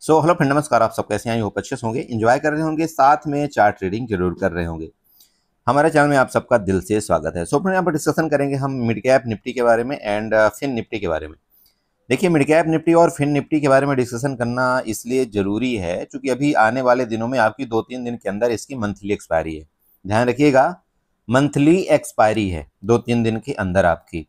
Hello friend, नमस्कार। आप सब कैसे हैं? आई होप अच्छे से होंगे, एंजॉय कर रहे होंगे, साथ में चार्ट ट्रेडिंग जरूर कर रहे होंगे। हमारे चैनल में आप सबका दिल से स्वागत है। फ्रेंड, यहाँ पर डिस्कशन करेंगे हम मिड कैप निफ्टी के बारे में एंड फिन निफ्टी के बारे में। देखिए, मिड कैप निफ्टी और फिन निफ्टी के बारे में डिस्कशन करना इसलिए जरूरी है क्योंकि अभी आने वाले दिनों में आपकी 2-3 दिन के अंदर इसकी मंथली एक्सपायरी है। ध्यान रखिएगा, मंथली एक्सपायरी है 2-3 दिन के अंदर आपकी।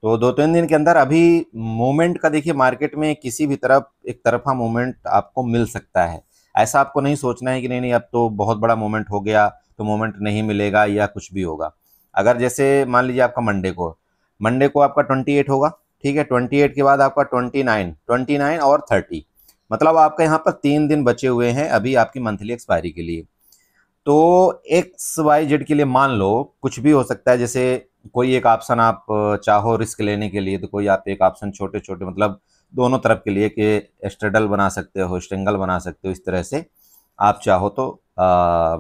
तो 2-3 दिन के अंदर अभी मूवमेंट का देखिए, मार्केट में किसी भी तरफ एक तरफा मूवमेंट आपको मिल सकता है। ऐसा आपको नहीं सोचना है कि नहीं नहीं अब तो बहुत बड़ा मूवमेंट हो गया तो मूवमेंट नहीं मिलेगा या कुछ भी होगा। अगर जैसे मान लीजिए आपका मंडे को आपका 28 होगा, ठीक है। 28 के बाद आपका 29 और 30, मतलब आपका यहाँ पर 3 दिन बचे हुए हैं अभी आपकी मंथली एक्सपायरी के लिए। तो एक्स वाई जेड के लिए मान लो कुछ भी हो सकता है। जैसे कोई एक ऑप्शन आप चाहो रिस्क लेने के लिए, तो कोई आप एक ऑप्शन छोटे छोटे मतलब दोनों तरफ के लिए कि स्ट्रेडल बना सकते हो, स्ट्रिंगल बना सकते हो। इस तरह से आप चाहो तो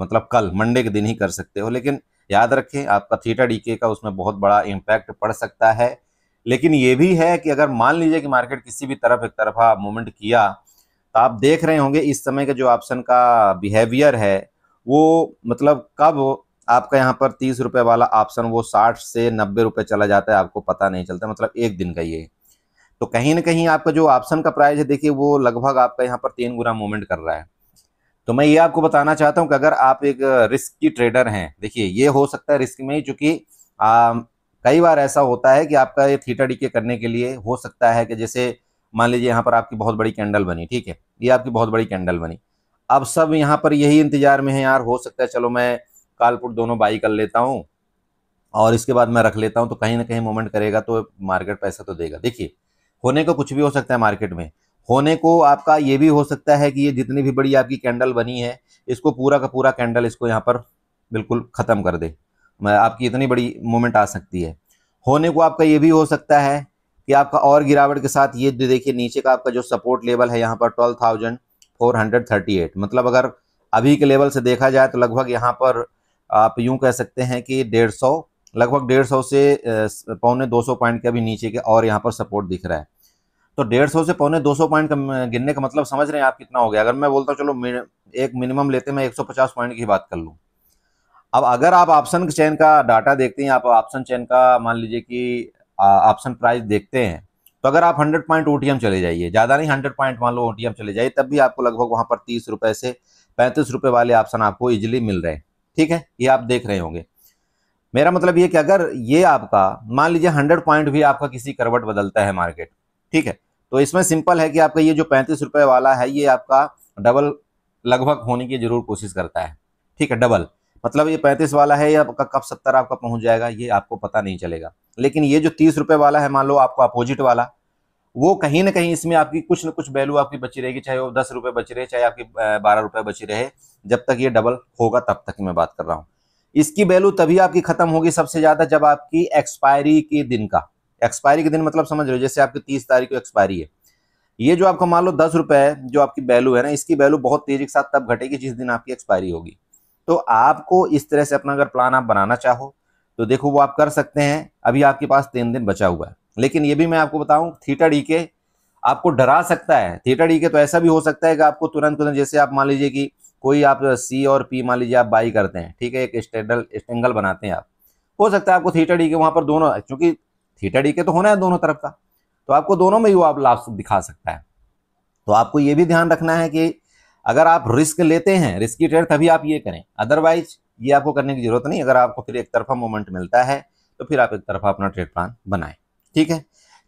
मतलब कल मंडे के दिन ही कर सकते हो। लेकिन याद रखें, आपका थीटा डीके का उसमें बहुत बड़ा इम्पैक्ट पड़ सकता है। लेकिन ये भी है कि अगर मान लीजिए कि मार्केट किसी भी तरफ एक तरफा मूवमेंट किया, तो आप देख रहे होंगे इस समय के जो ऑप्शन का बिहेवियर है वो मतलब कब आपका यहाँ पर 30 रुपए वाला ऑप्शन वो 60 से 90 रुपए चला जाता है, आपको पता नहीं चलता। मतलब एक दिन का ये है। तो कहीं ना कहीं आपका जो ऑप्शन का प्राइस है, देखिए वो लगभग आपका यहाँ पर 3 गुना मूवमेंट कर रहा है। तो मैं ये आपको बताना चाहता हूँ कि अगर आप एक रिस्क की ट्रेडर हैं, देखिए ये हो सकता है रिस्क में ही, चूंकि कई बार ऐसा होता है कि आपका ये थीटा डीके करने के लिए हो सकता है कि जैसे मान लीजिए यहाँ पर आपकी बहुत बड़ी कैंडल बनी, ठीक है, ये आपकी बहुत बड़ी कैंडल बनी। अब सब यहाँ पर यही इंतजार में है, यार हो सकता है चलो मैं कॉल पुट दोनों बाई कर लेता हूँ और इसके बाद मैं रख लेता हूँ, तो कहीं ना कहीं मूवमेंट करेगा तो मार्केट पैसा तो देगा। देखिए, होने को कुछ भी हो सकता है मार्केट में। होने को आपका ये भी हो सकता है कि ये जितनी भी बड़ी आपकी कैंडल बनी है, इसको पूरा का पूरा कैंडल इसको यहाँ पर बिल्कुल खत्म कर दे। मैं आपकी इतनी बड़ी मूवमेंट आ सकती है। होने को आपका ये भी हो सकता है कि आपका और गिरावट के साथ ये देखिए नीचे का आपका जो सपोर्ट लेवल है यहाँ पर 12,438, मतलब अगर अभी के लेवल से देखा जाए तो लगभग यहाँ पर आप यूं कह सकते हैं कि 150, लगभग 150 से पौने 200 पॉइंट के अभी नीचे के और यहाँ पर सपोर्ट दिख रहा है। तो 150 से पौने 200 पॉइंट का गिनने का मतलब समझ रहे हैं आप कितना हो गया। अगर मैं बोलता चलो एक मिनिमम लेते मैं 150 पॉइंट की बात कर लूँ। अब अगर आप ऑप्शन चेन का डाटा देखते हैं, आप ऑप्शन चेन का मान लीजिए कि ऑप्शन प्राइस देखते हैं, तो अगर आप 100 पॉइंट ओटीएम चले जाइए, ज़्यादा नहीं 100 पॉइंट मान लो ओटीएम चले जाइए, तब भी आपको लगभग वहाँ पर 30 रुपए से 35 रुपए वाले ऑप्शन आपको इजिली मिल रहे हैं। ठीक है, ये आप देख रहे होंगे। मेरा मतलब ये कि अगर ये आपका मान लीजिए 100 पॉइंट भी आपका किसी करवट बदलता है मार्केट, ठीक है, तो इसमें सिंपल है कि आपका ये जो 35 रुपए वाला है ये आपका डबल लगभग होने की जरूर कोशिश करता है। ठीक है, डबल मतलब ये 35 वाला है, ये आपका कब 70 आपका पहुंच जाएगा ये आपको पता नहीं चलेगा। लेकिन ये जो 30 रुपए वाला है, मान लो आपको अपोजिट वाला, वो कहीं ना कहीं इसमें आपकी कुछ ना कुछ वैल्यू आपकी बची रहेगी, चाहे वो 10 रुपए बची रहे, चाहे आपकी 12 रुपए बची रहे। जब तक ये डबल होगा तब तक मैं बात कर रहा हूँ। इसकी वैल्यू तभी आपकी खत्म होगी सबसे ज्यादा जब आपकी एक्सपायरी के दिन का, एक्सपायरी के दिन मतलब समझ रहे हो, जैसे आपकी 30 तारीख को एक्सपायरी है, ये जो आपका मान लो 10 रुपए जो आपकी वैल्यू है ना, इसकी वैल्यू बहुत तेजी के साथ तब घटेगी जिस दिन आपकी एक्सपायरी होगी। तो आपको इस तरह से अपना अगर प्लान आप बनाना चाहो तो देखो वो आप कर सकते हैं। अभी आपके पास 3 दिन बचा हुआ है। लेकिन ये भी मैं आपको बताऊं, थीटा डीके आपको डरा सकता है। थीटा डीके तो ऐसा भी हो सकता है कि आपको तुरंत तुरंत, जैसे आप मान लीजिए कि कोई आप सी और पी मान लीजिए आप बाई करते हैं, ठीक है, एक स्टेंगल बनाते हैं आप, हो सकता है आपको थीटा डीके वहां पर दोनों, क्योंकि थीटा डीके तो होना है दोनों तरफ का, तो आपको दोनों में ही वो आप लाभ दिखा सकता है। तो आपको ये भी ध्यान रखना है कि अगर आप रिस्क लेते हैं, रिस्की ट्रेड, तभी आप ये करें, अदरवाइज ये आपको करने की जरूरत नहीं। अगर आपको फिर एक तरफा मोमेंट मिलता है तो फिर आप एक तरफा अपना ट्रेड प्लान बनाएं। ठीक है,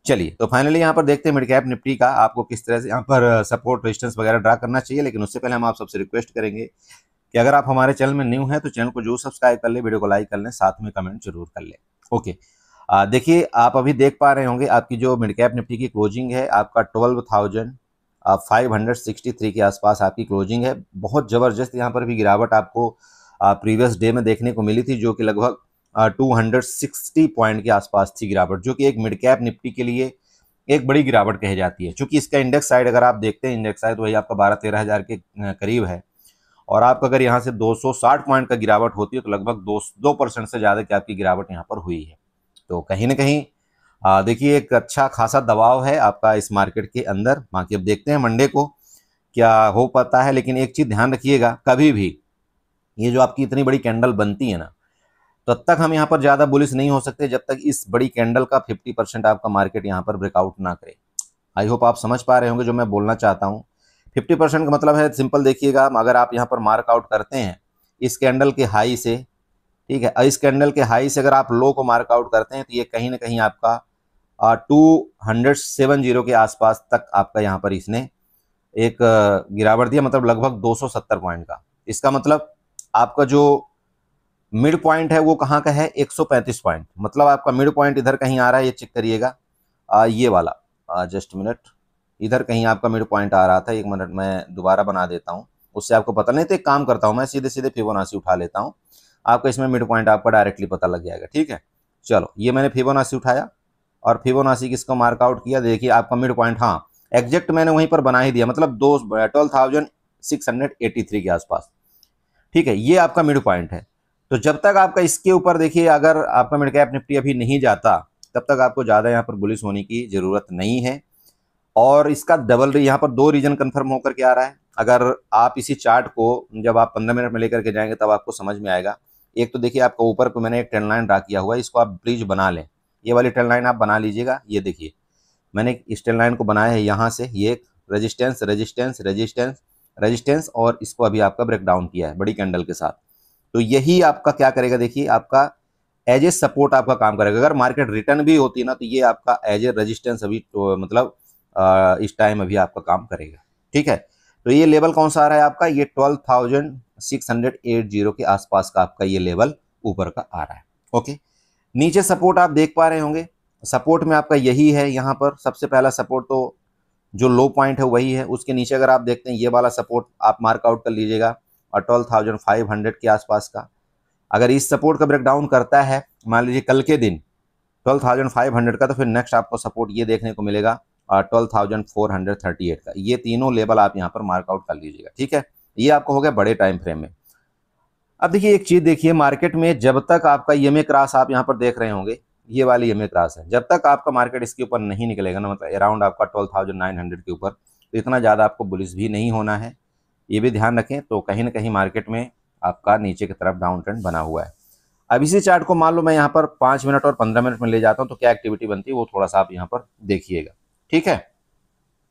चलिए तो फाइनली यहाँ पर देखते हैं मिड कैप निफ्टी का आपको किस तरह से यहाँ पर सपोर्ट रेजिस्टेंस वगैरह ड्रा करना चाहिए। लेकिन उससे पहले हम आप सबसे रिक्वेस्ट करेंगे कि अगर आप हमारे चैनल में न्यू हैं तो चैनल को जरूर सब्सक्राइब कर ले, वीडियो को लाइक कर लें, साथ में कमेंट जरूर कर ले। ओके, देखिए आप अभी देख पा रहे होंगे आपकी जो मिड कैप निफ्टी की क्लोजिंग है, आपका 12,563 के आसपास आपकी क्लोजिंग है। बहुत ज़बरदस्त यहाँ पर भी गिरावट आपको प्रीवियस डे में देखने को मिली थी, जो कि लगभग 260 पॉइंट के आसपास थी गिरावट, जो कि एक मिड कैप निफ्टी के लिए एक बड़ी गिरावट कही जाती है। चूंकि इसका इंडेक्स साइड अगर आप देखते हैं, इंडेक्स साइड वही आपका 12-13 हज़ार के करीब है, और आपका अगर यहाँ से 260 पॉइंट का गिरावट होती है तो लगभग 2% से ज़्यादा की आपकी गिरावट यहाँ पर हुई है। तो कहीं ना कहीं देखिए एक अच्छा खासा दबाव है आपका इस मार्केट के अंदर। बाकी अब देखते हैं मंडे को क्या हो पाता है, लेकिन एक चीज ध्यान रखिएगा, कभी भी ये जो आपकी इतनी बड़ी कैंडल बनती है ना, तब तक हम यहाँ पर ज्यादा बुलिश नहीं हो सकते जब तक इस बड़ी कैंडल का 50% आपका मार्केट यहाँ पर ब्रेकआउट ना करे। आई होप आप समझ पा रहे होंगे जो मैं बोलना चाहता हूँ। 50% का मतलब है सिंपल, देखिएगा, अगर आप यहाँ पर मार्क आउट करते हैं इस कैंडल के हाई से, ठीक है, इस कैंडल के हाई से अगर आप लो को मार्क आउट करते हैं तो ये कहीं ना कहीं आपका 270 के आसपास तक आपका यहाँ पर इसने एक गिरावट दिया, मतलब लगभग 270 पॉइंट का। इसका मतलब आपका जो मिड पॉइंट है वो कहाँ का है, 135 पॉइंट, मतलब आपका मिड पॉइंट इधर कहीं आ रहा है, ये चेक करिएगा, ये वाला, जस्ट मिनट, इधर कहीं आपका मिड पॉइंट आ रहा था। एक मिनट मैं दोबारा बना देता हूँ, उससे आपको पता नहीं, तो एक काम करता हूँ मैं सीधे सीधे फिबोनाची उठा लेता हूँ, आपका इसमें मिड पॉइंट आपका डायरेक्टली पता लग जाएगा। ठीक है, चलो ये मैंने फिबोनाची उठाया और फिबोनाची किसको मार्कआउट किया, देखिए आपका मिड पॉइंट, हाँ एग्जैक्ट मैंने वहीं पर बना ही दिया, मतलब 12,683 के आसपास। ठीक है, ये आपका मिड पॉइंट है। तो जब तक आपका इसके ऊपर, देखिए अगर आपका मिड कैप निफ्टी अभी नहीं जाता तब तक आपको ज़्यादा यहाँ पर बुलिश होने की ज़रूरत नहीं है। और इसका डबल यहाँ पर 2 रीजन कंफर्म होकर के आ रहा है। अगर आप इसी चार्ट को जब आप 15 मिनट में लेकर के जाएंगे तब आपको समझ में आएगा। एक तो देखिए आपका ऊपर को मैंने एक ट्रेंड लाइन ड्रा किया हुआ है, इसको आप प्लीज बना लें, ये वाली ट्रेंड लाइन आप बना लीजिएगा। ये देखिए मैंने इस ट्रेंड लाइन को बनाया है, यहाँ से ये एक रेजिस्टेंस रेजिस्टेंस रेजिस्टेंस रेजिस्टेंस, और इसको अभी आपका ब्रेक डाउन किया है बड़ी कैंडल के साथ। तो यही आपका क्या करेगा, देखिए आपका एज ए सपोर्ट आपका काम करेगा। अगर मार्केट रिटर्न भी होती है ना तो ये आपका एज ए रेजिस्टेंस अभी तो मतलब इस टाइम अभी आपका काम करेगा। ठीक है, तो ये लेवल कौन सा आ रहा है आपका, ये 12,680 के आसपास का आपका ये लेवल ऊपर का आ रहा है। ओके, नीचे सपोर्ट आप देख पा रहे होंगे, सपोर्ट में आपका यही है, यहाँ पर सबसे पहला सपोर्ट तो जो लो पॉइंट है वही है। उसके नीचे अगर आप देखते हैं ये वाला सपोर्ट आप मार्क आउट कर लीजिएगा, और 12,500 के आसपास का अगर इस सपोर्ट का ब्रेकडाउन करता है, मान लीजिए कल के दिन 12,500 का, तो फिर नेक्स्ट आपको सपोर्ट ये देखने को मिलेगा 12,438 का। ये तीनों लेवल आप यहाँ पर मार्क आउट कर लीजिएगा। ठीक है, ये आपको हो गया बड़े टाइम फ्रेम में। अब देखिए एक चीज देखिए, मार्केट में जब तक आपका ईएमए क्रॉस आप यहाँ पर देख रहे होंगे, ये वाली ईएमए क्रॉस है, जब तक आपका मार्केट इसके ऊपर नहीं निकलेगा ना, मतलब अराउंड आपका 12,900 के ऊपर, तो इतना ज़्यादा आपको बुलिश भी नहीं होना है, ये भी ध्यान रखें। तो कहीं ना कहीं मार्केट में आपका नीचे की तरफ डाउन ट्रेंड बना हुआ है। अब इसी चार्ट को मान लो मैं यहाँ पर 5 मिनट और 15 मिनट में ले जाता हूँ, तो क्या एक्टिविटी बनती है वो थोड़ा सा आप यहाँ पर देखिएगा। ठीक है,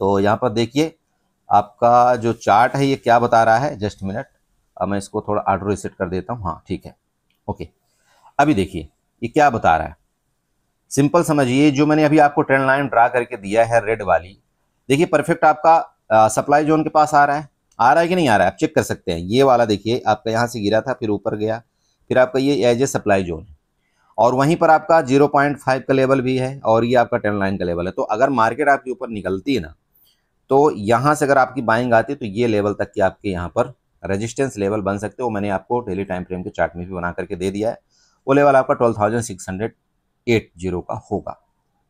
तो यहाँ पर देखिए आपका जो चार्ट है ये क्या बता रहा है, जस्ट मिनट, अब मैं इसको थोड़ा ऑटो रीसेट कर देता हूँ। हाँ ठीक है, ओके, अभी देखिए ये क्या बता रहा है, सिंपल समझिए, जो मैंने अभी आपको ट्रेंड लाइन ड्रा करके दिया है रेड वाली, देखिए परफेक्ट आपका सप्लाई जोन के पास आ रहा है, कि नहीं आ रहा है, आप चेक कर सकते हैं। ये वाला देखिए आपका यहाँ से गिरा था, फिर ऊपर गया, फिर आपका ये एज ए सप्लाई जोन है, और वहीं पर आपका 0.5 का लेवल भी है, और ये आपका ट्रेंड लाइन का लेवल है। तो अगर मार्केट आपके ऊपर निकलती है ना, तो यहाँ से अगर आपकी बाइंग आती है तो ये लेवल तक की आपके यहाँ पर रेजिस्टेंस लेवल बन सकते हो। मैंने आपको डेली टाइम फ्रेम के चार्ट में भी बना करके दे दिया है। वो लेवल आपका 12,680 का होगा।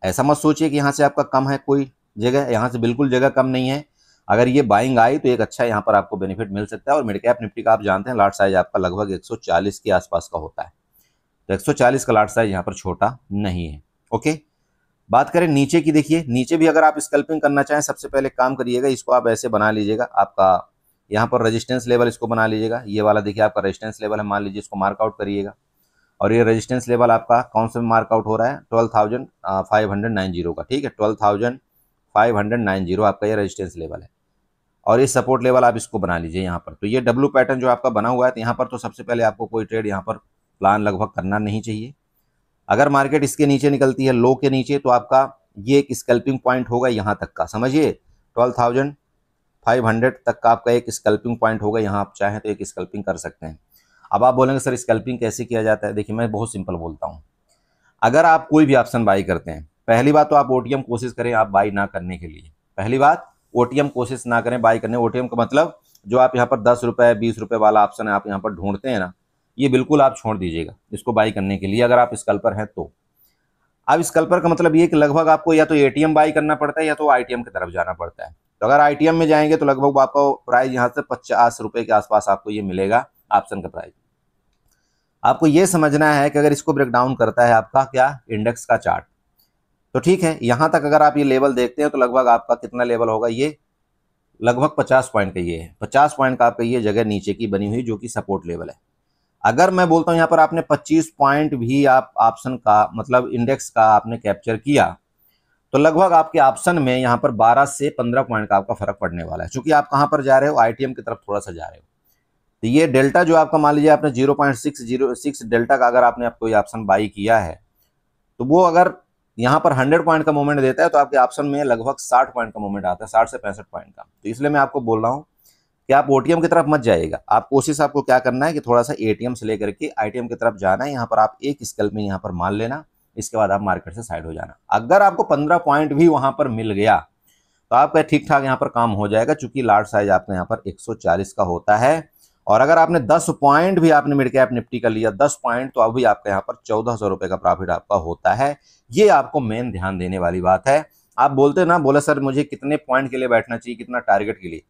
ऐसा मत सोचिए कि यहाँ से आपका कम है कोई जगह, यहाँ से बिल्कुल जगह कम नहीं है। अगर ये बाइंग आई तो एक अच्छा यहाँ पर आपको बेनिफिट मिल सकता है। और मिड कैप निफ्टी का आप जानते हैं लाट साइज आपका लगभग 140 के आसपास का होता है, तो 140 का लाट साइज यहाँ पर छोटा नहीं है। ओके, बात करें नीचे की, देखिए नीचे भी अगर आप स्कैल्पिंग करना चाहें, सबसे पहले काम करिएगा, इसको आप ऐसे बना लीजिएगा, आपका यहाँ पर रेजिस्टेंस लेवल इसको बना लीजिएगा। ये वाला देखिए आपका रेजिस्टेंस लेवल है, मान लीजिए इसको मार्कआउट करिएगा। और ये रेजिस्टेंस लेवल आपका कौन सा मार्कआउट हो रहा है, 12,590 का। ठीक है, 12,590 आपका ये रेजिस्टेंस लेवल है, और ये सपोर्ट लेवल आप इसको बना लीजिए यहाँ पर। तो ये डब्ल्यू पैटर्न जो आपका बना हुआ है, तो यहाँ पर तो सबसे पहले आपको कोई ट्रेड यहाँ पर प्लान लगभग करना नहीं चाहिए। अगर मार्केट इसके नीचे निकलती है, लो के नीचे, तो आपका ये एक स्कैल्पिंग पॉइंट होगा यहाँ तक का, समझिए 12,500 तक का आपका एक स्कैल्पिंग पॉइंट होगा। यहाँ आप चाहें तो एक स्कैल्पिंग कर सकते हैं। अब आप बोलेंगे सर स्कैल्पिंग कैसे किया जाता है, देखिए मैं बहुत सिंपल बोलता हूँ। अगर आप कोई भी ऑप्शन बाई करते हैं, पहली बात तो आप ओटीएम कोशिश करें आप बाई ना करने के लिए। पहली बात, ओटीएम कोशिश ना करें बाई करने। ओटीएम का मतलब जो आप यहाँ पर 10 रुपये 20 रुपये वाला ऑप्शन है आप यहाँ पर ढूंढते हैं ना, ये बिल्कुल आप छोड़ दीजिएगा इसको बाई करने के लिए, अगर आप स्कैल्पर हैं तो। अब स्कैल्पर का मतलब ये कि लगभग आपको या तो एटीएम बाई करना पड़ता है या तो आईटीएम की तरफ जाना पड़ता है। तो अगर आईटीएम में जाएंगे तो लगभग आपको प्राइस यहाँ से 50 रुपये के आसपास आपको ये मिलेगा ऑप्शन का प्राइस। आपको ये समझना है कि अगर इसको ब्रेक डाउन करता है आपका क्या इंडेक्स का चार्ट, तो ठीक है, यहाँ तक अगर आप ये लेवल देखते हैं तो लगभग आपका कितना लेवल होगा, ये लगभग 50 पॉइंट का ये है, 50 पॉइंट का आपका ये जगह नीचे की बनी हुई जो कि सपोर्ट लेवल है। अगर मैं बोलता हूं यहाँ पर आपने 25 पॉइंट भी आप ऑप्शन का मतलब इंडेक्स का आपने कैप्चर किया तो लगभग आपके ऑप्शन में यहाँ पर 12 से 15 पॉइंट का आपका फर्क पड़ने वाला है, क्योंकि आप कहां पर जा रहे हो, आईटीएम की तरफ थोड़ा सा जा रहे हो। तो ये डेल्टा जो आपका मान लीजिए आपने 0.606 डेल्टा का अगर आपने कोई ऑप्शन बाई किया है तो वो अगर यहाँ पर 100 पॉइंट का मूवमेंट देता है तो आपके ऑप्शन में लगभग 60 पॉइंट का मूवमेंट आता है, 60 से 65 पॉइंट का। तो इसलिए मैं आपको बोल रहा हूँ कि आप ओटीएम की तरफ मत जाइएगा, आप कोशिश आपको क्या करना है कि थोड़ा सा एटीएम से लेकर के आईटीएम की तरफ जाना है। यहाँ पर आप एक स्कैल्प में यहाँ पर मान लेना, इसके बाद आप मार्केट से साइड हो जाना। अगर आपको 15 पॉइंट भी वहां पर मिल गया तो आपका ठीक ठाक यहाँ पर काम हो जाएगा, चूंकि लार्ज साइज आपका यहाँ पर 140 का होता है। और अगर आपने 10 पॉइंट भी आपने मिड कैप निफ्टी का लिया 10 पॉइंट तो अभी आपका यहाँ पर 1400 रुपए का प्रॉफिट आपका होता है। ये आपको मेन ध्यान देने वाली बात है। आप बोलते ना, बोले सर मुझे कितने पॉइंट के लिए बैठना चाहिए, कितना टारगेट के लिए,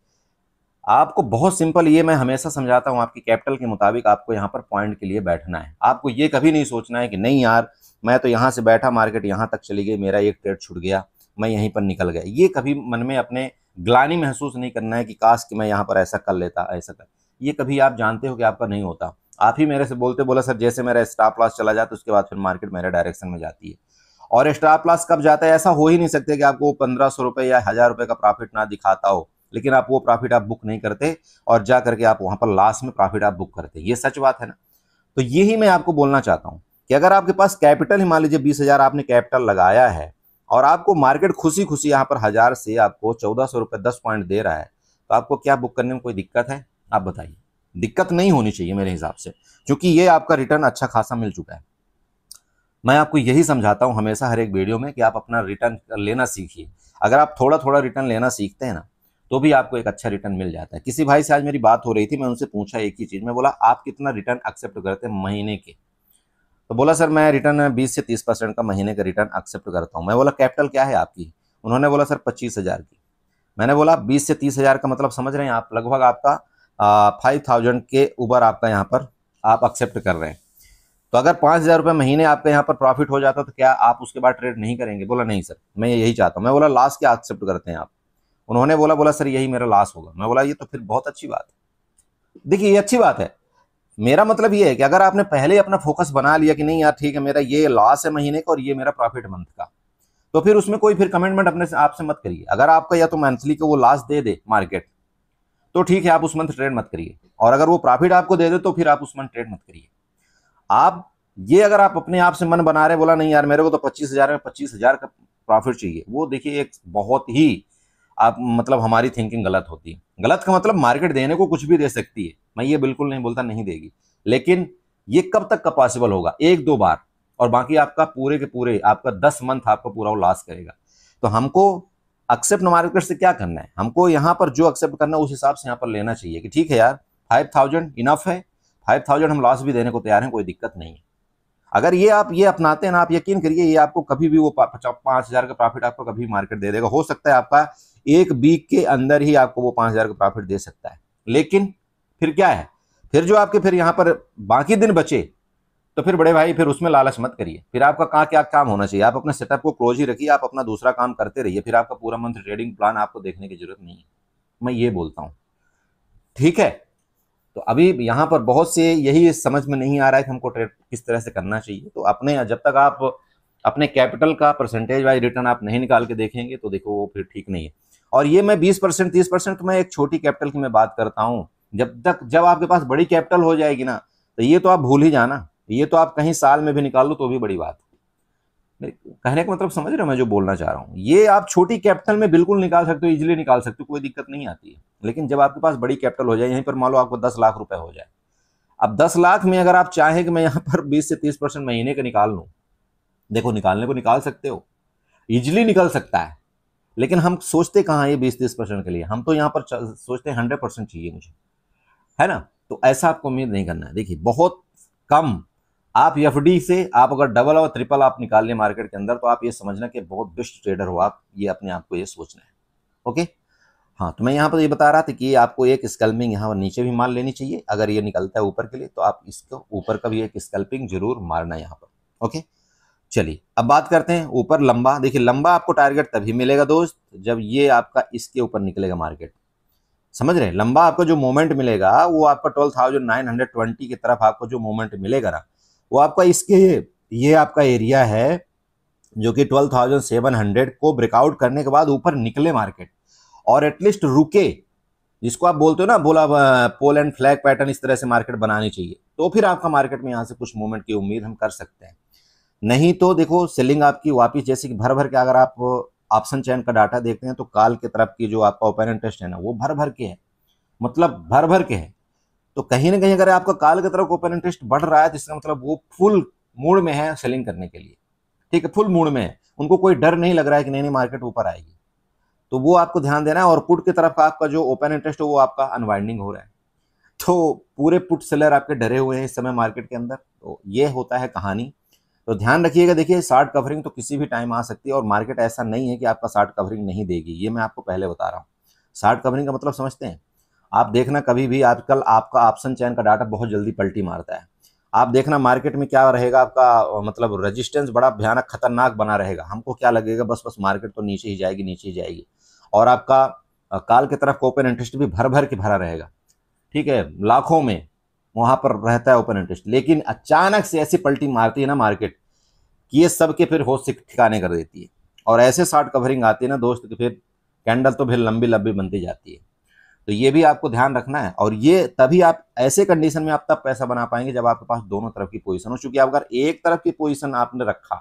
आपको बहुत सिंपल, ये मैं हमेशा समझाता हूं, आपकी कैपिटल के मुताबिक आपको यहाँ पर पॉइंट के लिए बैठना है। आपको ये कभी नहीं सोचना है कि नहीं यार मैं तो यहाँ से बैठा, मार्केट यहाँ तक चली गई, मेरा एक ट्रेड छूट गया, मैं यहीं पर निकल गया। ये कभी मन में अपने ग्लानि महसूस नहीं करना है कि काश कि मैं यहाँ पर ऐसा कर लेता, ऐसा कर, ये कभी आप जानते हो कि आपका नहीं होता। आप ही मेरे से बोलते, बोला सर जैसे मेरा स्टॉप लॉस चला जाता उसके बाद फिर मार्केट मेरे डायरेक्शन में जाती है। और स्टॉप लॉस कब जाता है, ऐसा हो ही नहीं सकते कि आपको 1500 रुपए या 1000 रुपए का प्रॉफिट ना दिखाता हो लेकिन आप वो प्रॉफिट आप बुक नहीं करते और जा करके आप वहां पर लास्ट में प्रॉफिट आप बुक करते। ये सच बात है ना। तो यही मैं आपको बोलना चाहता हूं कि अगर आपके पास कैपिटल ही मान लीजिए 20,000 आपने कैपिटल लगाया है और आपको मार्केट खुशी खुशी यहाँ पर 1000 से आपको 1400 रुपए 10 पॉइंट दे रहा है तो आपको क्या बुक करने में कोई दिक्कत है? आप बताइए। दिक्कत नहीं होनी चाहिए मेरे हिसाब से, क्योंकि ये आपका रिटर्न अच्छा खासा मिल चुका है। मैं आपको यही समझाता हूं हमेशा हर एक वीडियो में कि आप अपना रिटर्न लेना सीखिए। अगर आप थोड़ा थोड़ा रिटर्न लेना सीखते हैं ना तो भी आपको एक अच्छा रिटर्न मिल जाता है। किसी भाई से आज मेरी बात हो रही थी, मैं उनसे पूछा एक ही चीज, मैं बोला आप कितना रिटर्न एक्सेप्ट करते हैं महीने के? तो बोला सर मैं रिटर्न 20 से 30% का महीने का रिटर्न एक्सेप्ट करता हूँ। मैं बोला कैपिटल क्या है आपकी? उन्होंने बोला सर 25,000 की। मैंने बोला 20 से 30,000 का मतलब समझ रहे हैं आप, लगभग आपका 5,000 के ऊपर आपका यहाँ पर आप एक्सेप्ट कर रहे हैं। तो अगर 5,000 रुपये महीने आपके यहाँ पर प्रॉफिट हो जाता तो क्या आप उसके बाद ट्रेड नहीं करेंगे? बोला नहीं सर मैं यही चाहता हूँ। मैं बोला लॉस क्या एक्सेप्ट करते हैं आप? उन्होंने बोला सर यही मेरा लॉस होगा। मैं बोला ये तो फिर बहुत अच्छी बात है। देखिए ये अच्छी बात है, मेरा मतलब ये है कि अगर आपने पहले अपना फोकस बना लिया कि नहीं यार ठीक है मेरा ये लॉस है महीने का और ये मेरा प्रॉफिट मंथ का, तो फिर उसमें कोई फिर कमिटमेंट अपने से आपसे मत करिए। अगर आपका या तो मंथली को वो लॉस दे दे मार्केट तो ठीक है आप उस मंथ ट्रेड मत करिए, और अगर वो प्रॉफिट आपको दे दे तो फिर आप उस मंथ ट्रेड मत करिए। आप ये अगर आप अपने आप से मन बना रहे, बोला नहीं यार मेरे को तो 25,000 में 25,000 का प्रॉफिट चाहिए, वो देखिए एक बहुत ही आप मतलब हमारी थिंकिंग गलत होती है। गलत का मतलब मार्केट देने को कुछ भी दे सकती है, मैं ये बिल्कुल नहीं बोलता नहीं देगी, लेकिन ये कब तक का पॉसिबल होगा? एक दो बार, और बाकी आपका पूरे के पूरे आपका 10 मंथ आपका पूरा वो लॉस करेगा। तो हमको एक्सेप्ट मार्केट से क्या करना है, हमको यहाँ पर जो एक्सेप्ट करना है उस हिसाब से यहाँ पर लेना चाहिए कि ठीक है यार 5,000 इनफ है, 5,000 हम लॉस भी देने को तैयार हैं, कोई दिक्कत नहीं है। अगर ये आप ये अपनाते हैं ना, आप यकीन करिए ये आपको कभी भी वो 5,000 का प्रॉफिट आपको कभी मार्केट दे देगा। हो सकता है आपका एक वीक के अंदर ही आपको वो 5,000 का प्रॉफिट दे सकता है, लेकिन फिर क्या है, फिर जो आपके फिर यहाँ पर बाकी दिन बचे तो फिर बड़े भाई फिर उसमें लालच मत करिए। फिर आपका कहाँ क्या काम होना चाहिए, आप अपने सेटअप को क्लोज ही रखिए, आप अपना दूसरा काम करते रहिए, फिर आपका पूरा मंथ ट्रेडिंग प्लान आपको देखने की जरूरत नहीं है, मैं ये बोलता हूँ। ठीक है, तो अभी यहाँ पर बहुत से यही समझ में नहीं आ रहा है कि हमको ट्रेड किस तरह से करना चाहिए। तो अपने जब तक आप अपने कैपिटल का परसेंटेज वाइज रिटर्न आप नहीं निकाल के देखेंगे तो देखो वो फिर ठीक नहीं है। और ये मैं 20% 30% तो मैं एक छोटी कैपिटल की मैं बात करता हूँ। जब आपके पास बड़ी कैपिटल हो जाएगी ना तो ये तो आप भूल ही जाना, ये तो आप कहीं साल में भी निकाल लो तो भी बड़ी बात है। मेरे कहने का मतलब समझ रहे हो मैं जो बोलना चाह रहा हूँ? ये आप छोटी कैपिटल में बिल्कुल निकाल सकते हो, इजीली निकाल सकते हो, कोई दिक्कत नहीं आती है। लेकिन जब आपके पास बड़ी कैपिटल हो जाए, यहीं पर मान लो आपको 10 लाख रुपए हो जाए, अब 10 लाख में अगर आप चाहें कि मैं यहाँ पर 20 से 30% महीने का निकाल लूँ, देखो निकालने को निकाल सकते हो, इजिली निकल सकता है, लेकिन हम सोचते कहाँ ये 20-30% के लिए, हम तो यहाँ पर सोचते हैं 100% चाहिए मुझे, है ना। तो ऐसा आपको उम्मीद नहीं करना है। देखिए बहुत कम आप एफडी से आप अगर डबल और ट्रिपल आप निकाल लें मार्केट के अंदर तो आप ये समझना कि बहुत बेस्ट ट्रेडर हो आप, ये अपने आप को ये सोचना है। ओके हाँ, तो मैं यहाँ पर ये बता रहा था कि आपको एक स्कैल्पिंग यहाँ नीचे भी मार लेनी चाहिए, अगर ये निकलता है ऊपर के लिए तो आप इसको ऊपर का भी एक स्कैल्पिंग जरूर मारना यहाँ पर। ओके चलिए अब बात करते हैं ऊपर लंबा। देखिए लंबा आपको टारगेट तभी मिलेगा दोस्त जब ये आपका इसके ऊपर निकलेगा मार्केट, समझ रहे हैं? लंबा आपको जो मोमेंट मिलेगा वो आपका 12,920 की तरफ आपको जो मोमेंट मिलेगा ना, वो आपका इसके ये आपका एरिया है जो कि 12,700 को ब्रेकआउट करने के बाद ऊपर निकले मार्केट और एटलीस्ट रुके, जिसको आप बोलते हो ना बोला पोल एंड फ्लैग पैटर्न, इस तरह से मार्केट बनानी चाहिए, तो फिर आपका मार्केट में यहाँ से कुछ मूवमेंट की उम्मीद हम कर सकते हैं। नहीं तो देखो सेलिंग आपकी वापिस, जैसे कि भर भर के अगर आप ऑप्शन चैन का डाटा देखते हैं तो काल के तरफ की जो आपका ओपन इंटरेस्ट है ना वो भर भर के है, मतलब भर भर के है। तो कहीं ना कहीं अगर आपका काल की तरफ ओपन इंटरेस्ट बढ़ रहा है तो इसका मतलब वो फुल मूड में है सेलिंग करने के लिए, ठीक है, फुल मूड में है, उनको कोई डर नहीं लग रहा है कि नहीं मार्केट ऊपर आएगी, तो वो आपको ध्यान देना है। और पुट की तरफ का आपका जो ओपन इंटरेस्ट है वो आपका अनवाइंडिंग हो रहा है, तो पूरे पुट सेलर आपके डरे हुए हैं इस समय मार्केट के अंदर, तो ये होता है कहानी। तो ध्यान रखिएगा, देखिए शॉर्ट कवरिंग तो किसी भी टाइम आ सकती है और मार्केट ऐसा नहीं है कि आपका शॉर्ट कवरिंग नहीं देगी, ये मैं आपको पहले बता रहा हूँ। शॉर्ट कवरिंग का मतलब समझते हैं आप? देखना कभी भी आजकल आपका ऑप्शन चैन का डाटा बहुत जल्दी पलटी मारता है। आप देखना मार्केट में क्या रहेगा आपका, मतलब रेजिस्टेंस बड़ा भयानक खतरनाक बना रहेगा, हमको क्या लगेगा बस बस मार्केट तो नीचे ही जाएगी नीचे ही जाएगी, और आपका काल की तरफ ओपन इंटरेस्ट भी भर भर के भरा रहेगा, ठीक है, लाखों में वहां पर रहता है ओपन इंटरेस्ट। लेकिन अचानक से ऐसी पलटी मारती है ना मार्केट कि ये सबके फिर होश ठिकाने कर देती है, और ऐसे शॉर्ट कवरिंग आती है ना दोस्त कि फिर कैंडल तो फिर लंबी लंबी बनती जाती है। तो ये भी आपको ध्यान रखना है, और ये तभी आप ऐसे कंडीशन में आप तब पैसा बना पाएंगे जब आपके पास दोनों तरफ की पोजीशन हो। चूंकि अगर एक तरफ की पोजीशन आपने रखा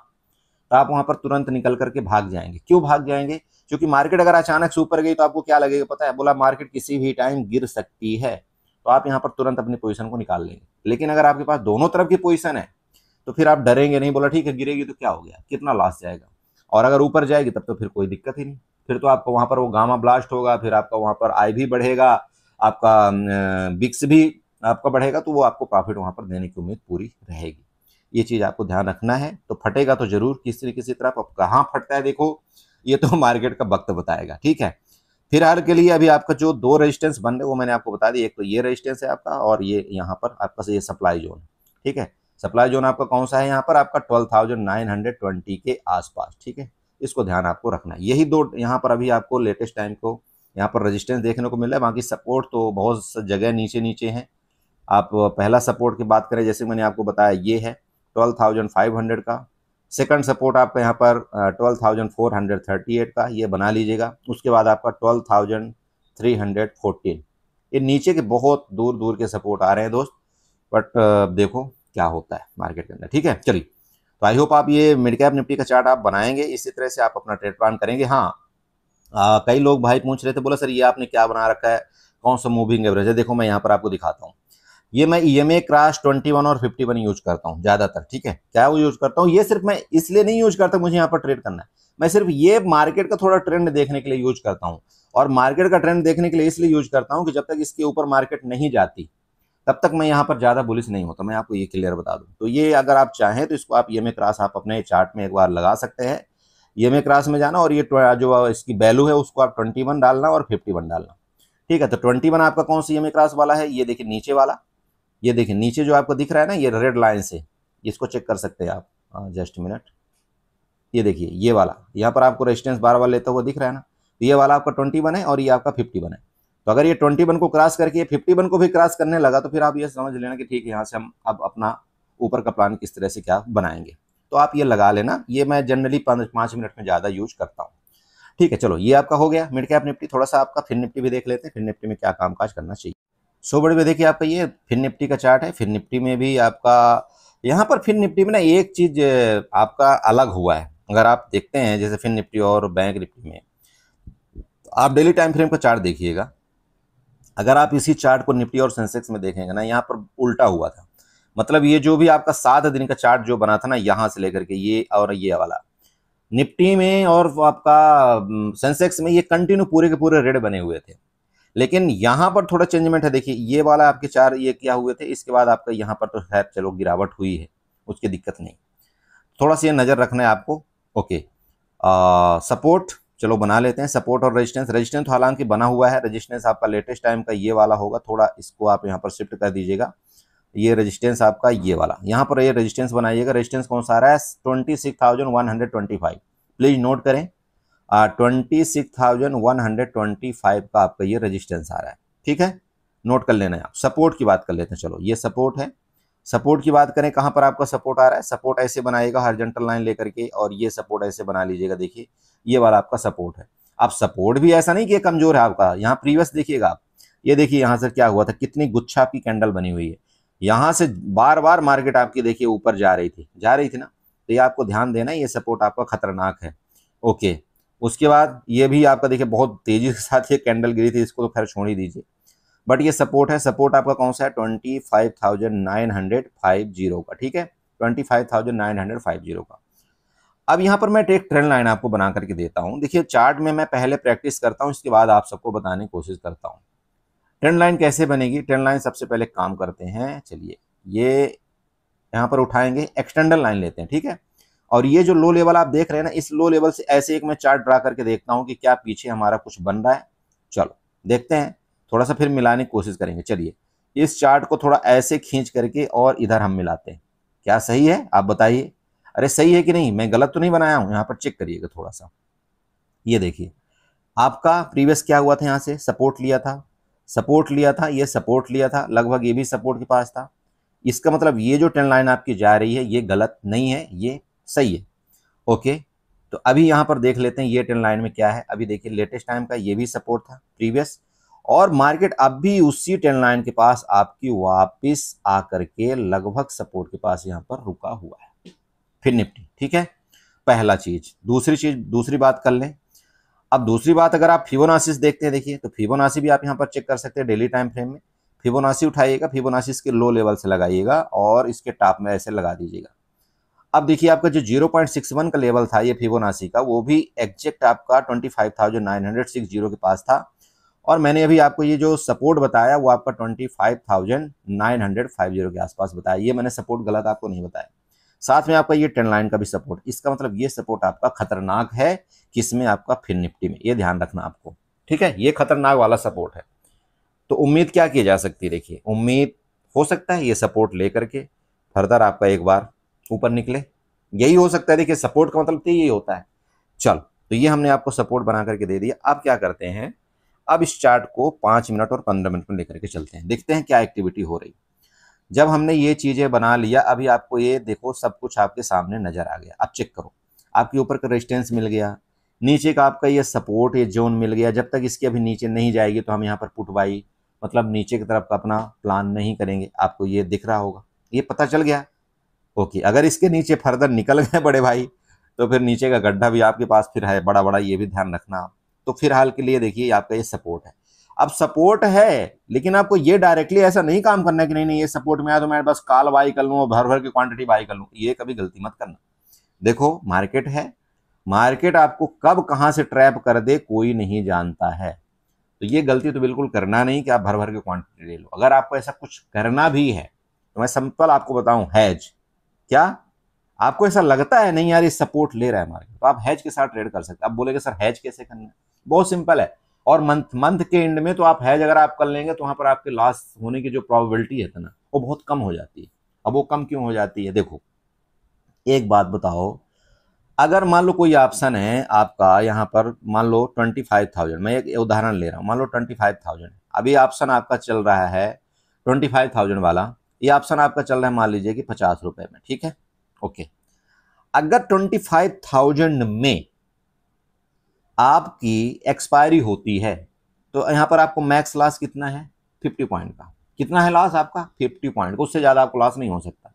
तो आप वहां पर तुरंत निकल करके भाग जाएंगे। क्यों भाग जाएंगे? क्योंकि मार्केट अगर अचानक से ऊपर गई तो आपको क्या लगेगा पता है? बोला मार्केट किसी भी टाइम गिर सकती है, तो आप यहाँ पर तुरंत अपनी पोजीशन को निकाल लेंगे। लेकिन अगर आपके पास दोनों तरफ की पोजीशन है तो फिर आप डरेंगे नहीं, बोला ठीक है गिरेगी तो क्या हो गया, कितना लॉस जाएगा, और अगर ऊपर जाएगी तब तो फिर कोई दिक्कत ही नहीं, फिर तो आपको वहां पर वो गामा ब्लास्ट होगा, फिर आपका वहां पर आई भी बढ़ेगा, आपका बिक्स भी आपका बढ़ेगा, तो वो आपको प्रॉफिट वहां पर देने की उम्मीद पूरी रहेगी। ये चीज आपको ध्यान रखना है। तो फटेगा तो जरूर किसी न किसी तरफ, अब कहाँ फटता है देखो ये तो मार्केट का वक्त बताएगा, ठीक है। फिलहाल के लिए अभी आपका जो दो रेजिस्टेंस बन रहे वो मैंने आपको बता दी, एक तो ये रेजिस्टेंस है आपका और ये यहाँ पर आपका ये सप्लाई जोन, ठीक है। सप्लाई जोन आपका कौन सा है यहाँ पर? आपका 12,920 के आसपास, ठीक है। इसको ध्यान आपको रखना है। यही दो यहाँ पर अभी आपको लेटेस्ट टाइम को यहाँ पर रेजिस्टेंस देखने को मिल रहा है, बाकी सपोर्ट तो बहुत जगह नीचे नीचे है। आप पहला सपोर्ट की बात करें, जैसे मैंने आपको बताया ये है 12,500 का। सेकंड सपोर्ट आपका यहाँ पर 12,438 का, ये बना लीजिएगा। उसके बाद आपका 12,314, ये नीचे के बहुत दूर दूर के सपोर्ट आ रहे हैं दोस्त, बट देखो क्या होता है मार्केट के अंदर, ठीक है। चलिए, तो आई होप आप ये मिड कैप निफ्टी का चार्ट आप बनाएंगे, इसी तरह से आप अपना ट्रेड प्लान करेंगे। हाँ, कई लोग भाई पूछ रहे थे, बोला सर ये आपने क्या बना रखा है, कौन सा मूविंग एवरेज है? देखो मैं यहाँ पर आपको दिखाता हूँ, ये मैं EMA क्रॉस 21 और 51 यूज करता हूँ ज्यादातर, ठीक है। क्या वो यूज करता हूँ? ये सिर्फ मैं इसलिए नहीं यूज करता मुझे यहाँ पर ट्रेड करना है, मैं सिर्फ ये मार्केट का थोड़ा ट्रेंड देखने के लिए यूज करता हूँ। और मार्केट का ट्रेंड देखने के लिए इसलिए यूज करता हूँ कि जब तक इसके ऊपर मार्केट नहीं जाती तब तक मैं यहाँ पर ज्यादा बुलिश नहीं होता, मैं आपको ये क्लियर बता दूं। तो ये अगर आप चाहें तो इसको आप EMA क्रॉस आप अपने चार्ट में एक बार लगा सकते हैं। EMA क्रॉस में जाना और ये जो इसकी वैल्यू है उसको आप 21 डालना और 51 डालना, ठीक है। तो 21 आपका कौन सा EMA क्रॉस वाला है? ये देखिए नीचे वाला, ये देखिए नीचे जो आपको दिख रहा है ना ये रेड लाइन से, इसको चेक कर सकते हैं आप, जस्ट मिनट। ये देखिए ये वाला यहाँ पर आपको रेजिस्टेंस बार बार लेता हुआ दिख रहा है ना, तो ये वाला आपका 21 है और ये आपका 51 है। तो अगर ये 21 को क्रॉस करके ये 51 को भी क्रॉस करने लगा तो फिर आप ये समझ लेना कि ठीक है यहाँ से हम अब अपना ऊपर का प्लान किस तरह से क्या बनाएंगे। तो आप ये लगा लेना, ये मैं जनरली 5 मिनट में ज़्यादा यूज करता हूँ, ठीक है। चलो ये आपका हो गया मिड कैप निफ्टी। थोड़ा सा आपका फिन निफ्टी भी देख लेते हैं, फिन निफ्टी में क्या कामकाज करना चाहिए। सो बड़े में देखिए आपका ये फिन निफ्टी का चार्ट है। फिन निफ्टी में भी आपका यहाँ पर फिन निफ्टी में ना एक चीज आपका अलग हुआ है। अगर आप देखते हैं जैसे फिन निफ्टी और बैंक निफ्टी में, आप डेली टाइम फ्रेम का चार्ट देखिएगा। अगर आप इसी चार्ट को निफ्टी और सेंसेक्स में देखेंगे ना, यहाँ पर उल्टा हुआ था। मतलब ये जो भी आपका 7 दिन का चार्ट जो बना था ना, यहाँ से लेकर के ये और ये वाला निफ्टी में और आपका सेंसेक्स में, ये कंटिन्यू पूरे के पूरे रेड बने हुए थे। लेकिन यहाँ पर थोड़ा चेंजमेंट है। देखिए ये वाला आपके चार ये क्या हुए थे, इसके बाद आपका यहाँ पर तो खैर चलो गिरावट हुई है, उसकी दिक्कत नहीं। थोड़ा सा ये नज़र रखना है आपको। ओके, सपोर्ट चलो बना लेते हैं, सपोर्ट और रेजिस्टेंस। रेजिस्टेंस तो हालांकि बना हुआ है, रेजिस्टेंस आपका लेटेस्ट टाइम का ये वाला होगा, थोड़ा इसको आप यहाँ पर शिफ्ट कर दीजिएगा। ये रेजिस्टेंस आपका ये वाला, यहाँ पर ये रेजिस्टेंस बनाइएगा। रेजिस्टेंस कौन सा आ रहा है? 26,125। प्लीज नोट करें, 26,125 का आपका ये रेजिस्टेंस आ रहा है। ठीक है, नोट कर लेना है आप। सपोर्ट की बात कर लेते हैं, चलो ये सपोर्ट है। सपोर्ट की बात करें, कहां पर आपका सपोर्ट आ रहा है, सपोर्ट ऐसे बनाएगा हॉरिजॉन्टल लाइन लेकर के, और ये सपोर्ट ऐसे बना लीजिएगा, देखिए ये वाला आपका सपोर्ट है। अब सपोर्ट भी ऐसा नहीं कि कमजोर है आपका, यहाँ प्रीवियस देखिएगा आप, ये देखिए यहाँ से क्या हुआ था, कितनी गुच्छा की कैंडल बनी हुई है, यहाँ से बार बार मार्केट आपकी देखिए ऊपर जा रही थी ना, तो ये आपको ध्यान देना है, ये सपोर्ट आपका खतरनाक है। ओके, उसके बाद ये भी आपका देखिए बहुत तेजी के साथ ये कैंडल गिरी थी, इसको तो खैर छोड़ ही दीजिए, बट ये सपोर्ट है। सपोर्ट आपका कौन सा है, 25,950 का, ठीक है, 25,950 का। अब यहाँ पर मैं एक ट्रेंड लाइन आपको बना करके देता हूँ। देखिए चार्ट में मैं पहले प्रैक्टिस करता हूँ, इसके बाद आप सबको बताने की कोशिश करता हूँ ट्रेंड लाइन कैसे बनेगी। ट्रेंड लाइन सबसे पहले काम करते हैं, चलिए ये यहाँ पर उठाएंगे, एक्सटेंडर लाइन लेते हैं, ठीक है। और ये जो लो लेवल आप देख रहे हैं ना, इस लो लेवल से ऐसे एक मैं चार्ट ड्रा करके देखता हूँ कि क्या पीछे हमारा कुछ बन रहा है। चलो देखते हैं, थोड़ा सा फिर मिलाने की कोशिश करेंगे। चलिए इस चार्ट को थोड़ा ऐसे खींच करके और इधर हम मिलाते हैं, क्या सही है आप बताइए। अरे सही है कि नहीं, मैं गलत तो नहीं बनाया हूं, यहाँ पर चेक करिएगा थोड़ा सा। ये देखिए आपका प्रीवियस क्या हुआ था, यहाँ से सपोर्ट लिया था, सपोर्ट लिया था, ये सपोर्ट लिया था, लगभग ये भी सपोर्ट के पास था। इसका मतलब ये जो ट्रेंड लाइन आपकी जा रही है ये गलत नहीं है, ये सही है। ओके, तो अभी यहाँ पर देख लेते हैं ये ट्रेंड लाइन में क्या है। अभी देखिए लेटेस्ट टाइम का ये भी सपोर्ट था प्रीवियस, और मार्केट अब भी उसी ट्रेंड लाइन के पास आपकी वापस आकर के लगभग सपोर्ट के पास यहाँ पर रुका हुआ है, फिर निफ्टी, ठीक है, पहला चीज। दूसरी बात कर लें। अब दूसरी बात, अगर आप फिबोनाची देखते हैं, देखिए तो फिबोनाची भी आप यहाँ पर चेक कर सकते हैं डेली टाइम फ्रेम में। फिबोनाची उठाइएगा, फिबोनाची इसके लो लेवल से लगाइएगा और इसके टॉप में ऐसे लगा दीजिएगा। अब देखिए आपका जो 0.61 का लेवल था ये फिबोनाची का, वो भी एग्जैक्ट आपका 25,960 के पास था, और मैंने अभी आपको ये जो सपोर्ट बताया वो आपका 25,950 के आसपास बताया। ये मैंने सपोर्ट गलत आपको नहीं बताया। साथ में आपका ये ट्रेंड लाइन का भी सपोर्ट, इसका मतलब ये सपोर्ट आपका खतरनाक है, किसमें, आपका फिर निफ्टी में, ये ध्यान रखना आपको, ठीक है, ये खतरनाक वाला सपोर्ट है। तो उम्मीद क्या की जा सकती है, देखिए उम्मीद हो सकता है ये सपोर्ट लेकर के फर्दर आपका एक बार ऊपर निकले, यही हो सकता है। देखिए सपोर्ट का मतलब तो यही होता है। चल, तो ये हमने आपको सपोर्ट बना करके दे दिया। अब क्या करते हैं, अब इस चार्ट को 5 मिनट और 15 मिनट में लेकर के चलते हैं, देखते हैं क्या एक्टिविटी हो रही। जब हमने ये चीजें बना लिया, अभी आपको ये देखो सब कुछ आपके सामने नजर आ गया। अब चेक करो, आपके ऊपर का रेजिस्टेंस मिल गया, नीचे का आपका ये सपोर्ट, ये जोन मिल गया। जब तक इसके अभी नीचे नहीं जाएगी तो हम यहाँ पर पुट बाई, मतलब नीचे की तरफ का अपना प्लान नहीं करेंगे। आपको ये दिख रहा होगा, ये पता चल गया। ओके, अगर इसके नीचे फर्दर निकल गए बड़े भाई, तो फिर नीचे का गड्ढा भी आपके पास फिर है बड़ा बड़ा, ये भी ध्यान रखना आप। तो फिलहाल के लिए देखिए आपका ये सपोर्ट है। अब सपोर्ट है, लेकिन आपको ये डायरेक्टली ऐसा नहीं काम करना है कि नहीं नहीं ये सपोर्ट में आया तो मैं बस कॉल बाई कर लूँ, भर भर की क्वांटिटी बाई कर लूँ, ये कभी गलती मत करना। देखो मार्केट है, मार्केट आपको कब कहां से ट्रैप कर दे कोई नहीं जानता है, तो ये गलती तो बिल्कुल करना नहीं कि आप भर भर के क्वांटिटी ले लो। अगर आपको ऐसा कुछ करना भी है तो मैं सिंपल आपको बताऊं, हैज। क्या आपको ऐसा लगता है नहीं यार ये सपोर्ट ले रहा है मार्केट, तो आप हैज के साथ ट्रेड कर सकते हैं। आप बोलेंगे सर हैज कैसे करना है, बहुत सिंपल है। और मंथ के एंड में तो आप हैज अगर आप कर लेंगे तो वहां पर आपके लॉस होने की जो प्रोबेबिलिटी है ना, वो बहुत कम हो जाती है। अब वो कम क्यों हो जाती है, देखो एक बात बताओ, अगर मान लो कोई ऑप्शन है आपका यहाँ पर, मान लो 25,000, मैं एक उदाहरण ले रहा हूँ, मान लो 25,000, अभी ऑप्शन आपका चल रहा है 25,000 वाला, ये ऑप्शन आपका चल रहा है मान लीजिए कि 50 रुपए में, ठीक है। ओके, अगर 25,000 में आपकी एक्सपायरी होती है तो यहाँ पर आपको मैक्स लॉस कितना है, 50 पॉइंट का। कितना है लॉस आपका, 50 पॉइंट का, उससे ज्यादा आपको लॉस नहीं हो सकता।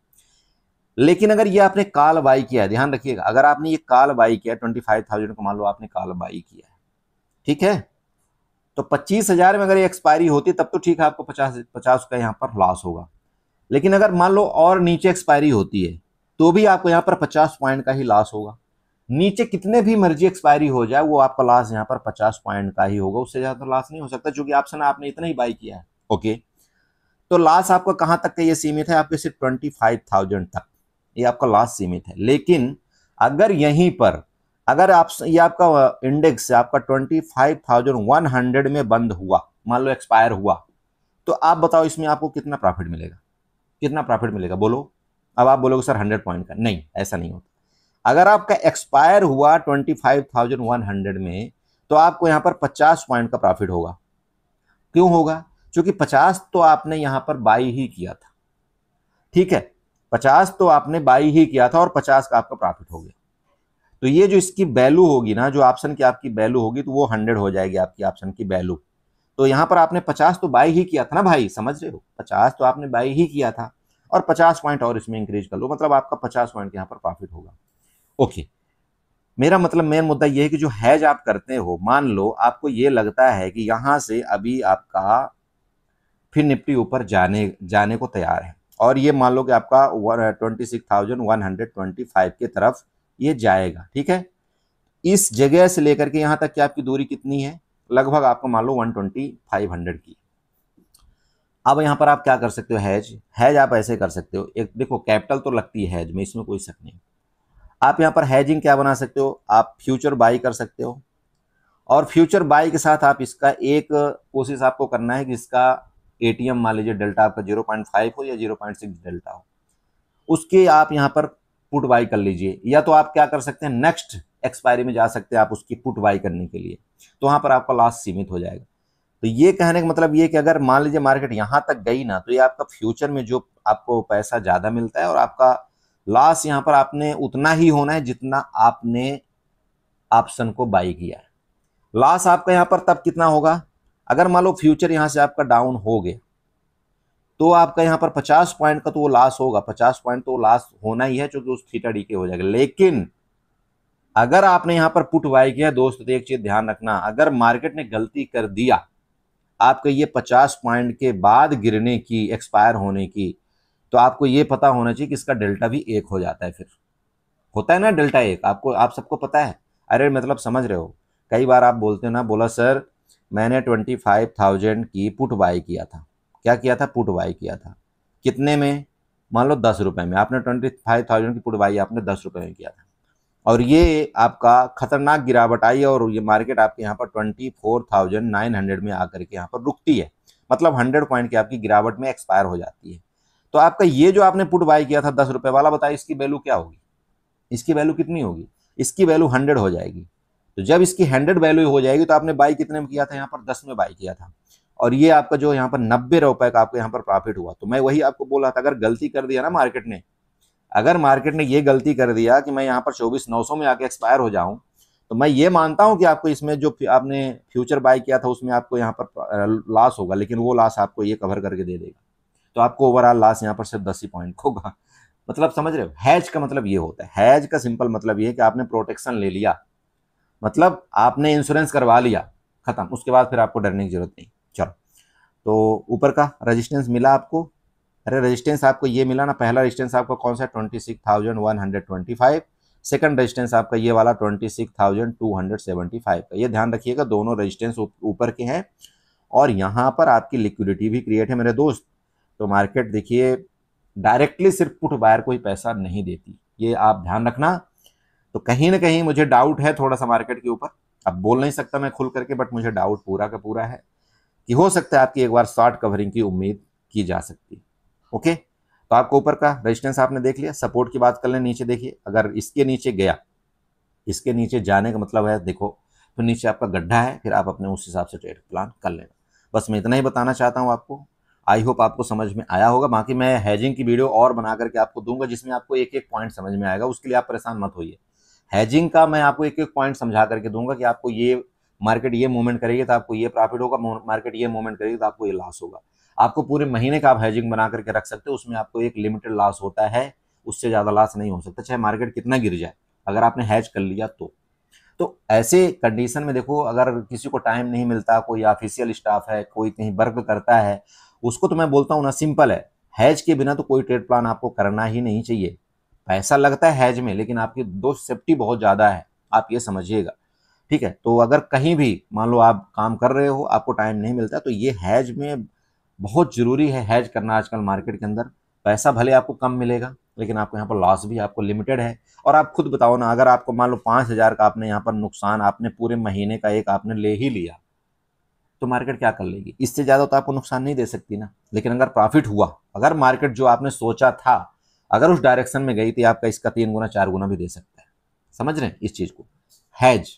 लेकिन अगर ये आपने कॉल बाई किया है, ध्यान रखिएगा, अगर आपने ये कॉल बाई किया 25,000 को, मान लो आपने कॉल बाई किया है, ठीक है, तो 25,000 में अगर ये एक्सपायरी होती तब तो ठीक है, आपको 50 का यहाँ पर लॉस होगा। लेकिन अगर मान लो और नीचे एक्सपायरी होती है तो भी आपको यहाँ पर 50 पॉइंट का ही लॉस होगा। नीचे कितने भी मर्जी एक्सपायरी हो जाए वो आपका लॉस यहाँ पर 50 पॉइंट का ही होगा, उससे ज्यादा लॉस नहीं हो सकता, क्योंकि ऑप्शन आपने इतना ही बाई किया है। ओके, तो लॉस आपका कहां तक का ये सीमित है, आपके सिर्फ 25,000 तक ये आपका लॉस सीमित है। लेकिन अगर यहीं पर अगर आप ये आपका इंडेक्स आपका 25,100 में बंद हुआ, मान लो एक्सपायर हुआ, तो आप बताओ इसमें आपको कितना प्रॉफिट मिलेगा, कितना प्रॉफिट मिलेगा बोलो। अब आप बोलोगे सर 100 पॉइंट का, नहीं ऐसा नहीं होता। अगर आपका एक्सपायर हुआ 25,100 में तो आपको यहां पर 50 पॉइंट का प्रॉफिट होगा। क्यों होगा, क्योंकि 50 तो आपने यहां पर बाई ही किया था, ठीक है, 50 तो आपने बाई ही किया था और 50 का आपका प्रॉफिट हो गया। तो ये जो इसकी वैल्यू होगी ना, जो ऑप्शन की आपकी वैल्यू होगी, तो वो 100 हो जाएगी आपकी ऑप्शन की वैल्यू। तो यहां पर आपने 50 तो बाई ही किया था ना भाई, समझ रहे हो, 50 तो आपने बाई ही किया था और 50 पॉइंट और इसमें इंक्रीज कर लो, मतलब आपका 50 पॉइंट यहाँ पर प्रॉफिट होगा। ओके, मेरा मतलब मेन मुद्दा ये है कि जो हैज आप करते हो, मान लो आपको ये लगता है कि यहां से अभी आपका फिर निफ्टी ऊपर जाने जाने को तैयार है और ये मान लो कि आपका 26,125 के तरफ ये जाएगा, ठीक है। इस जगह से लेकर के यहां तक की आपकी दूरी कितनी है, लगभग आपको मान लो 12500 की। अब यहां पर आप क्या कर सकते हो, हैज हैज आप ऐसे कर सकते हो, एक देखो कैपिटल तो लगती है हैज में, इसमें कोई शक नहीं। आप यहां पर हैजिंग क्या बना सकते हो, आप फ्यूचर बाई कर सकते हो और फ्यूचर बाई के साथ आप इसका एक कोशिश आपको करना है कि इसका एटीएम मान लीजिए डेल्टा आपका 0.5 हो या 0.6 डेल्टा हो, उसके आप यहां पर पुट बाई कर लीजिए, या तो आप क्या कर सकते हैं, नेक्स्ट एक्सपायरी में जा सकते हैं आप उसकी पुट बाई करने के लिए, तो वहां पर आपका लॉस सीमित हो जाएगा। तो ये कहने का मतलब ये कि अगर मान लीजिए मार्केट यहां तक गई ना, तो ये आपका फ्यूचर में जो आपको पैसा ज्यादा मिलता है और आपका लॉस यहां पर आपने उतना ही होना है जितना आपने ऑप्शन को बाई किया है। लॉस आपका यहां पर तब कितना होगा, अगर मान लो फ्यूचर यहां से आपका डाउन हो गया तो आपका यहां पर 50 पॉइंट का तो वो लॉस होगा, 50 पॉइंट तो लॉस होना ही है क्योंकि उस थीटा डी के हो जाएगा। लेकिन अगर आपने यहां पर पुट बाई किया दोस्त, तो एक चीज ध्यान रखना, अगर मार्केट ने गलती कर दिया आपके ये 50 पॉइंट के बाद गिरने की, एक्सपायर होने की, तो आपको ये पता होना चाहिए कि इसका डेल्टा भी 1 हो जाता है, फिर होता है ना डेल्टा 1, आपको आप सबको पता है। अरे मतलब समझ रहे हो, कई बार आप बोलते हो ना, बोला सर मैंने 25,000 की पुट बाई किया था, क्या किया था, पुट बाई किया था, कितने में, मान लो 10 रुपए में, आपने 25,000 की पुट बाई आपने 10 रुपए में किया था और ये आपका खतरनाक गिरावट आई और ये मार्केट आपके यहाँ पर 24,900 में आकर के यहाँ पर रुकती है, मतलब 100 पॉइंट की आपकी गिरावट में एक्सपायर हो जाती है। तो आपका ये जो आपने पुट बाई किया था 10 रुपए वाला, बताइए इसकी वैल्यू क्या होगी, इसकी वैल्यू कितनी होगी, इसकी वैल्यू 100 हो जाएगी। तो जब इसकी 100 वैल्यू हो जाएगी तो आपने बाई कितने में किया था, यहाँ पर 10 में बाई किया था और ये आपका जो यहाँ पर 90 रुपए का आपको यहाँ पर प्रॉफिट हुआ। तो मैं वही आपको बोल रहा था, अगर गलती कर दिया ना मार्केट ने, अगर मार्केट ने ये गलती कर दिया कि मैं यहाँ पर 24,900 में आके एक्सपायर हो जाऊं, तो मैं ये मानता हूं कि आपको इसमें जो आपने फ्यूचर बाय किया था उसमें आपको यहाँ पर लॉस होगा, लेकिन वो लॉस आपको ये कवर करके दे देगा, तो आपको ओवरऑल लॉस यहाँ पर सिर्फ 10 ही पॉइंट होगा। मतलब समझ रहे हो, हैज का मतलब ये होता है, हैज का सिंपल मतलब ये है कि आपने प्रोटेक्शन ले लिया, मतलब आपने इंश्योरेंस करवा लिया, खत्म, उसके बाद फिर आपको डरने की जरूरत नहीं। चलो, तो ऊपर का रेजिस्टेंस मिला आपको, अरे रेजिस्टेंस आपको ये मिला ना, पहला रेजिस्टेंस आपका कौन सा, 26,125, सेकंड रेजिस्टेंस आपका ये वाला 26,275 का, ये ध्यान रखिएगा दोनों रेजिस्टेंस ऊपर के हैं और यहाँ पर आपकी लिक्विडिटी भी क्रिएट है मेरे दोस्त। तो मार्केट देखिए डायरेक्टली सिर्फ पुट बायर को ही पैसा नहीं देती, ये आप ध्यान रखना। तो कहीं ना कहीं मुझे डाउट है थोड़ा सा मार्केट के ऊपर, अब बोल नहीं सकता मैं खुल करके, बट मुझे डाउट पूरा का पूरा है कि हो सकता है आपकी एक बार शॉर्ट कवरिंग की उम्मीद की जा सकती है। ओके, तो आपको ऊपर का रेजिस्टेंस आपने देख लिया, सपोर्ट की बात कर लें, नीचे देखिए, अगर इसके नीचे गया, इसके नीचे जाने का मतलब है देखो, तो नीचे आपका गड्ढा है, फिर आप अपने उस हिसाब से ट्रेड प्लान कर लेना। बस मैं इतना ही बताना चाहता हूँ आपको, आई होप आपको समझ में आया होगा। बाकी मैं हैजिंग की वीडियो और बना करके आपको दूंगा जिसमें आपको एक एक पॉइंट समझ में आएगा, उसके लिए आप परेशान मत होइए। हैजिंग का मैं आपको एक एक पॉइंट समझा करके दूंगा कि आपको ये मार्केट ये मूवमेंट करेगी तो आपको ये प्रॉफिट होगा, मार्केट ये मूवमेंट करेगी तो आपको ये लॉस होगा। आपको पूरे महीने का आप हैजिंग बना करके रख सकते हो, उसमें आपको एक लिमिटेड लॉस होता है, उससे ज्यादा लॉस नहीं हो सकता, चाहे मार्केट कितना गिर जाए, अगर आपने हैज कर लिया तो ऐसे कंडीशन में देखो, अगर किसी को टाइम नहीं मिलता, कोई ऑफिशियल स्टाफ है, कोई कहीं वर्क करता है, उसको तो मैं बोलता हूँ ना, सिंपल है, हैज के बिना तो कोई ट्रेड प्लान आपको करना ही नहीं चाहिए। पैसा लगता है हैज में, लेकिन आपकी दो सेफ्टी बहुत ज्यादा है, आप ये समझिएगा, ठीक है। तो अगर कहीं भी मान लो आप काम कर रहे हो, आपको टाइम नहीं मिलता, तो ये हैज में बहुत जरूरी है हैज करना आजकल मार्केट के अंदर। पैसा भले आपको कम मिलेगा, लेकिन आपको यहाँ पर लॉस भी आपको लिमिटेड है। और आप खुद बताओ ना, अगर आपको मान लो 5,000 का आपने यहाँ पर नुकसान आपने पूरे महीने का एक आपने ले ही लिया, तो मार्केट क्या कर लेगी, इससे ज्यादा तो आपको नुकसान नहीं दे सकती ना। लेकिन अगर प्रॉफिट हुआ, अगर मार्केट जो आपने सोचा था अगर उस डायरेक्शन में गई, तो आपका इसका 3 गुना 4 गुना भी दे सकता है। समझ रहे हैं इस चीज को, हैज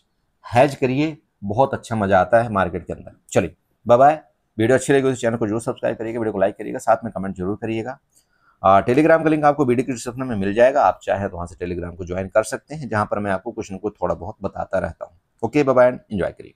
हैज करिए, बहुत अच्छा मजा आता है मार्केट के अंदर। चलिए बाय बाय, वीडियो अच्छी लगी तो चैनल को जरूर सब्सक्राइब करिएगा, वीडियो को लाइक करिएगा, साथ में कमेंट जरूर करिएगा। टेलीग्राम का लिंक आपको वीडियो के डिस्क्रिप्शन में मिल जाएगा, आप चाहे तो वहाँ से टेलीग्राम को ज्वाइन कर सकते हैं, जहाँ पर मैं आपको कुछ न कुछ थोड़ा बहुत बताता रहता हूँ। ओके, बाय बाय, एंजॉय करिए।